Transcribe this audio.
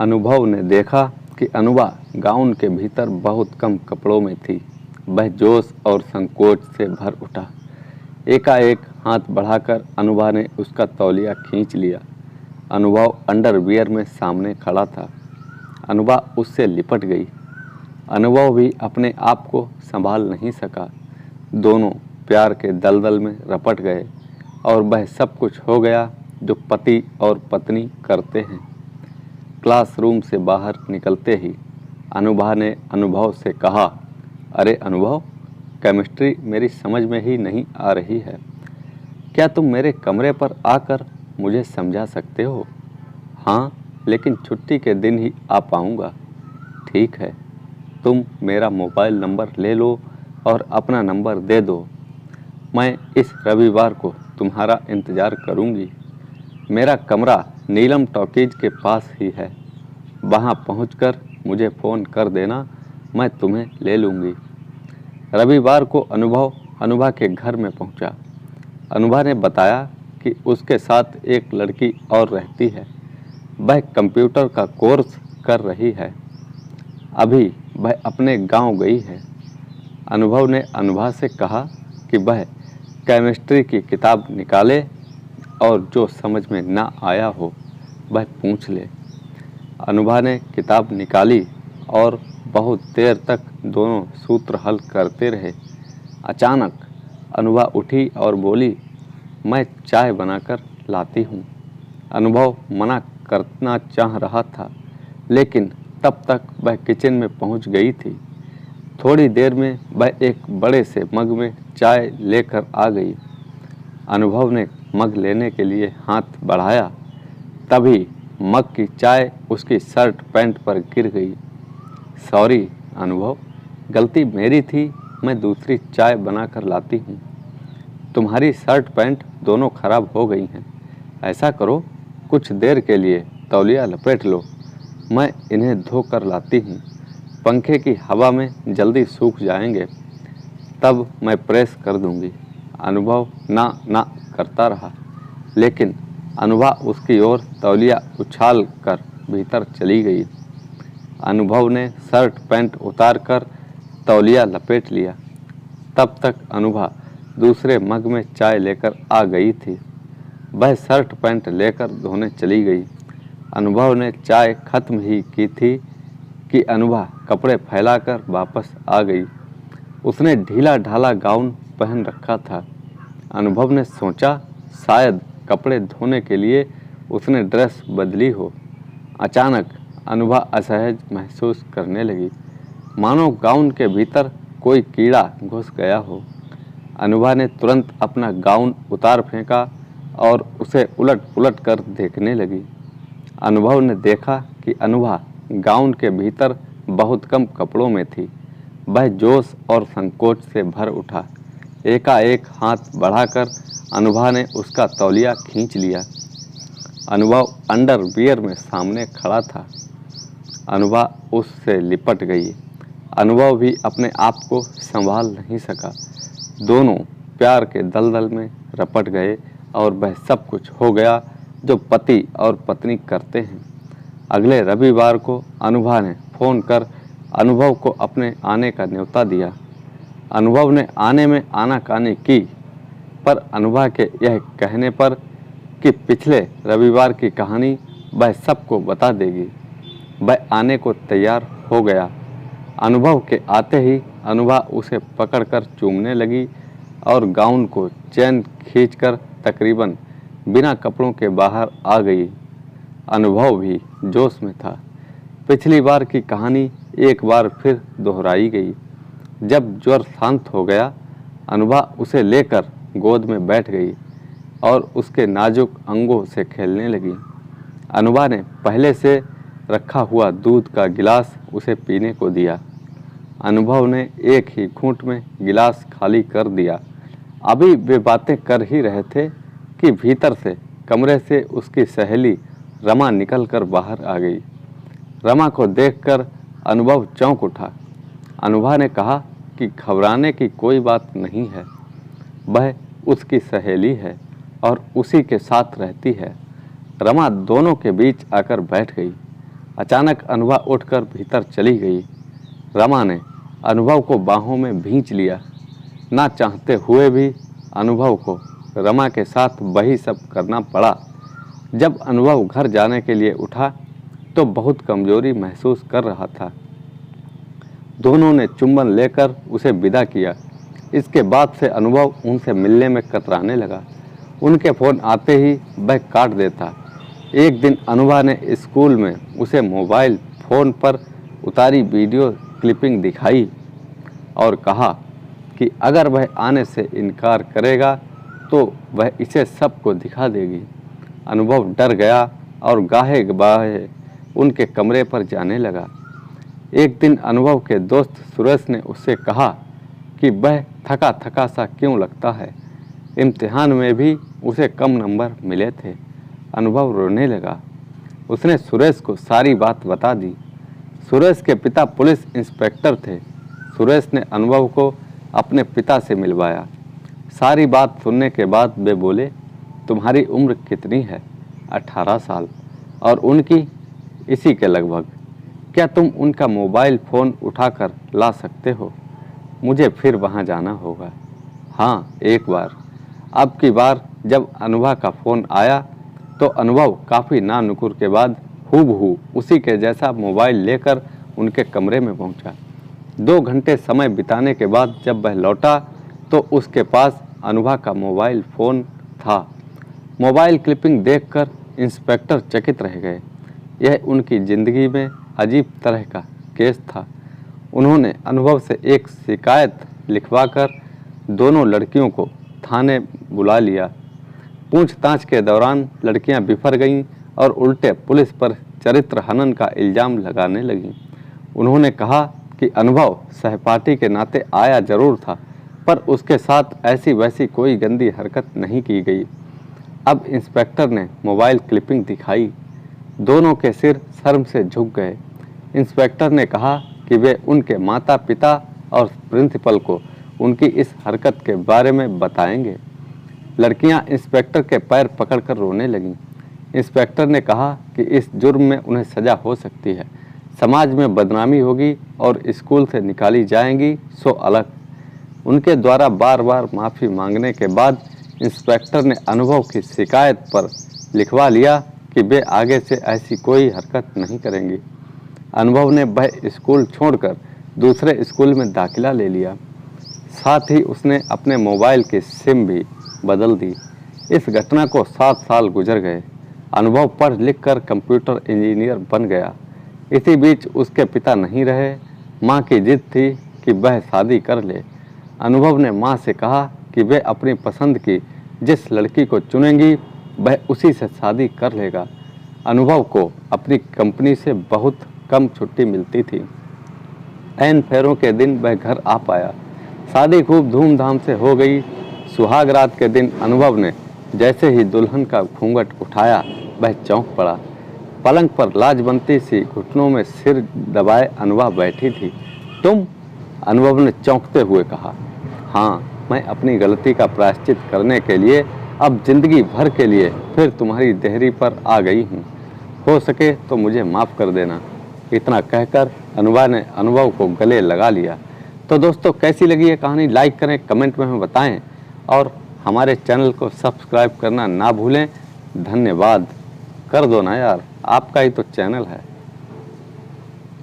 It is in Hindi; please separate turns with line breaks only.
अनुभव ने देखा कि अनुभा गाउन के भीतर बहुत कम कपड़ों में थी। वह जोश और संकोच से भर उठा। एकाएक हाथ बढ़ाकर अनुभा ने उसका तौलिया खींच लिया। अनुभव अंडरवियर में सामने खड़ा था। अनुभा उससे लिपट गई। अनुभव भी अपने आप को संभाल नहीं सका। दोनों प्यार के दलदल में रपट गए और वह सब कुछ हो गया जो पति और पत्नी करते हैं। क्लासरूम से बाहर निकलते ही अनुभा ने अनुभव से कहा, अरे अनुभव, केमिस्ट्री मेरी समझ में ही नहीं आ रही है। क्या तुम मेरे कमरे पर आकर मुझे समझा सकते हो? हाँ, लेकिन छुट्टी के दिन ही आ पाऊँगा। ठीक है, तुम मेरा मोबाइल नंबर ले लो और अपना नंबर दे दो। मैं इस रविवार को तुम्हारा इंतज़ार करूँगी। मेरा कमरा नीलम टॉकीज के पास ही है। वहाँ पहुँचकर मुझे फ़ोन कर देना, मैं तुम्हें ले लूँगी। रविवार को अनुभव अनुभा के घर में पहुँचा। अनुभा ने बताया कि उसके साथ एक लड़की और रहती है। वह कंप्यूटर का कोर्स कर रही है। अभी वह अपने गांव गई है। अनुभव ने अनुभा से कहा कि वह केमिस्ट्री की किताब निकाले और जो समझ में ना आया हो वह पूछ ले। अनुभा ने किताब निकाली और बहुत देर तक दोनों सूत्र हल करते रहे। अचानक अनुभा उठी और बोली, मैं चाय बनाकर लाती हूँ। अनुभव मना करना चाह रहा था, लेकिन तब तक वह किचन में पहुँच गई थी। थोड़ी देर में वह एक बड़े से मग में चाय लेकर आ गई। अनुभव ने मग लेने के लिए हाथ बढ़ाया, तभी मग की चाय उसकी शर्ट पैंट पर गिर गई। सॉरी अनुभव, गलती मेरी थी, मैं दूसरी चाय बनाकर लाती हूँ। तुम्हारी शर्ट पैंट दोनों खराब हो गई हैं। ऐसा करो, कुछ देर के लिए तौलिया लपेट लो, मैं इन्हें धो कर लाती हूँ। पंखे की हवा में जल्दी सूख जाएंगे, तब मैं प्रेस कर दूँगी। अनुभव ना करता रहा, लेकिन अनुभा उसकी ओर तौलिया उछाल कर भीतर चली गई। अनुभव ने शर्ट पैंट उतार कर तौलिया लपेट लिया। तब तक अनुभा दूसरे मग में चाय लेकर आ गई थी। वह शर्ट पैंट लेकर धोने चली गई। अनुभव ने चाय खत्म ही की थी कि अनुभा कपड़े फैलाकर वापस आ गई। उसने ढीला ढाला गाउन पहन रखा था। अनुभव ने सोचा शायद कपड़े धोने के लिए उसने ड्रेस बदली हो। अचानक अनुभा असहज महसूस करने लगी, मानो गाउन के भीतर कोई कीड़ा घुस गया हो। अनुभा ने तुरंत अपना गाउन उतार फेंका और उसे उलट पुलट कर देखने लगी। अनुभव ने देखा कि अनुभा गाउन के भीतर बहुत कम कपड़ों में थी। वह जोश और संकोच से भर उठा। एकाएक हाथ बढ़ाकर अनुभा ने उसका तौलिया खींच लिया। अनुभव अंडरवियर में सामने खड़ा था। अनुभा उससे लिपट गई। अनुभव भी अपने आप को संभाल नहीं सका। दोनों प्यार के दलदल में रपट गए और वह सब कुछ हो गया जो पति और पत्नी करते हैं। अगले रविवार को अनुभा ने फ़ोन कर अनुभव को अपने आने का न्योता दिया। अनुभव ने आने में आनाकानी की, पर अनुभा के यह कहने पर कि पिछले रविवार की कहानी वह सबको बता देगी, वह आने को तैयार हो गया। अनुभव के आते ही अनुभा उसे पकड़कर चूमने लगी और गाउन को चैन खींचकर तकरीबन बिना कपड़ों के बाहर आ गई। अनुभव भी जोश में था। पिछली बार की कहानी एक बार फिर दोहराई गई। जब ज्वर शांत हो गया, अनुभा उसे लेकर गोद में बैठ गई और उसके नाजुक अंगों से खेलने लगी। अनुभा ने पहले से रखा हुआ दूध का गिलास उसे पीने को दिया। अनुभव ने एक ही घूंट में गिलास खाली कर दिया। अभी वे बातें कर ही रहे थे कि भीतर से कमरे से उसकी सहेली रमा निकलकर बाहर आ गई। रमा को देखकर अनुभव चौंक उठा। अनुभा ने कहा कि घबराने की कोई बात नहीं है, वह उसकी सहेली है और उसी के साथ रहती है। रमा दोनों के बीच आकर बैठ गई। अचानक अनुभा उठकर भीतर चली गई। रमा ने अनुभव को बाहों में भींच लिया। ना चाहते हुए भी अनुभव को रमा के साथ वही सब करना पड़ा। जब अनुभव घर जाने के लिए उठा तो बहुत कमजोरी महसूस कर रहा था। दोनों ने चुंबन लेकर उसे विदा किया। इसके बाद से अनुभव उनसे मिलने में कतराने लगा। उनके फ़ोन आते ही वह काट देता। एक दिन अनुभा ने स्कूल में उसे मोबाइल फ़ोन पर उतारी वीडियो क्लिपिंग दिखाई और कहा कि अगर वह आने से इनकार करेगा तो वह इसे सबको दिखा देगी। अनुभव डर गया और गाहे बाहे उनके कमरे पर जाने लगा। एक दिन अनुभव के दोस्त सुरेश ने उससे कहा कि वह थका थका सा क्यों लगता है। इम्तिहान में भी उसे कम नंबर मिले थे। अनुभव रोने लगा। उसने सुरेश को सारी बात बता दी। सुरेश के पिता पुलिस इंस्पेक्टर थे। सुरेश ने अनुभव को अपने पिता से मिलवाया। सारी बात सुनने के बाद वे बोले, तुम्हारी उम्र कितनी है? 18 साल। और उनकी? इसी के लगभग। क्या तुम उनका मोबाइल फ़ोन उठाकर ला सकते हो? मुझे फिर वहाँ जाना होगा। हाँ, एक बार। अब की बार जब अनुभा का फ़ोन आया तो अनुभव काफ़ी नानुकुर के बाद हूबहू उसी के जैसा मोबाइल लेकर उनके कमरे में पहुंचा। 2 घंटे समय बिताने के बाद जब वह लौटा तो उसके पास अनुभा का मोबाइल फ़ोन था। मोबाइल क्लिपिंग देखकर इंस्पेक्टर चकित रह गए। यह उनकी ज़िंदगी में अजीब तरह का केस था। उन्होंने अनुभव से एक शिकायत लिखवाकर दोनों लड़कियों को थाने बुला लिया। पूछताछ के दौरान लड़कियां बिफर गईं और उल्टे पुलिस पर चरित्र हनन का इल्ज़ाम लगाने लगीं। उन्होंने कहा कि अनुभव सहपाठी के नाते आया जरूर था, पर उसके साथ ऐसी वैसी कोई गंदी हरकत नहीं की गई। अब इंस्पेक्टर ने मोबाइल क्लिपिंग दिखाई। दोनों के सिर शर्म से झुक गए। इंस्पेक्टर ने कहा कि वे उनके माता पिता और प्रिंसिपल को उनकी इस हरकत के बारे में बताएंगे। लड़कियां इंस्पेक्टर के पैर पकड़कर रोने लगीं। इंस्पेक्टर ने कहा कि इस जुर्म में उन्हें सज़ा हो सकती है, समाज में बदनामी होगी और स्कूल से निकाली जाएंगी सो अलग। उनके द्वारा बार बार माफ़ी मांगने के बाद इंस्पेक्टर ने अनुभव की शिकायत पर लिखवा लिया कि वे आगे से ऐसी कोई हरकत नहीं करेंगी। अनुभव ने वह स्कूल छोड़कर दूसरे स्कूल में दाखिला ले लिया। साथ ही उसने अपने मोबाइल की सिम भी बदल दी। इस घटना को 7 साल गुजर गए। अनुभव पढ़ लिख कर कंप्यूटर इंजीनियर बन गया। इसी बीच उसके पिता नहीं रहे। माँ की जिद थी कि वह शादी कर ले। अनुभव ने माँ से कहा कि वे अपनी पसंद की जिस लड़की को चुनेंगी वह उसी से शादी कर लेगा। अनुभव को अपनी कंपनी से बहुत कम छुट्टी मिलती थी। ऐन फेरों के दिन वह घर आ पाया। शादी खूब धूमधाम से हो गई। सुहाग रात के दिन अनुभव ने जैसे ही दुल्हन का घूंघट उठाया वह चौंक पड़ा। पलंग पर लाजबंती सी घुटनों में सिर दबाए अनुभा बैठी थी। तुम? अनुभव ने चौंकते हुए कहा। हाँ, मैं अपनी गलती का प्रायश्चित करने के लिए अब जिंदगी भर के लिए फिर तुम्हारी देहरी पर आ गई हूँ। हो सके तो मुझे माफ़ कर देना। इतना कहकर अनुभा ने अनुभव को गले लगा लिया। तो दोस्तों, कैसी लगी ये कहानी? लाइक करें, कमेंट में हमें बताएं और हमारे चैनल को सब्सक्राइब करना ना भूलें। धन्यवाद। कर दो ना यार, आपका ही तो चैनल है।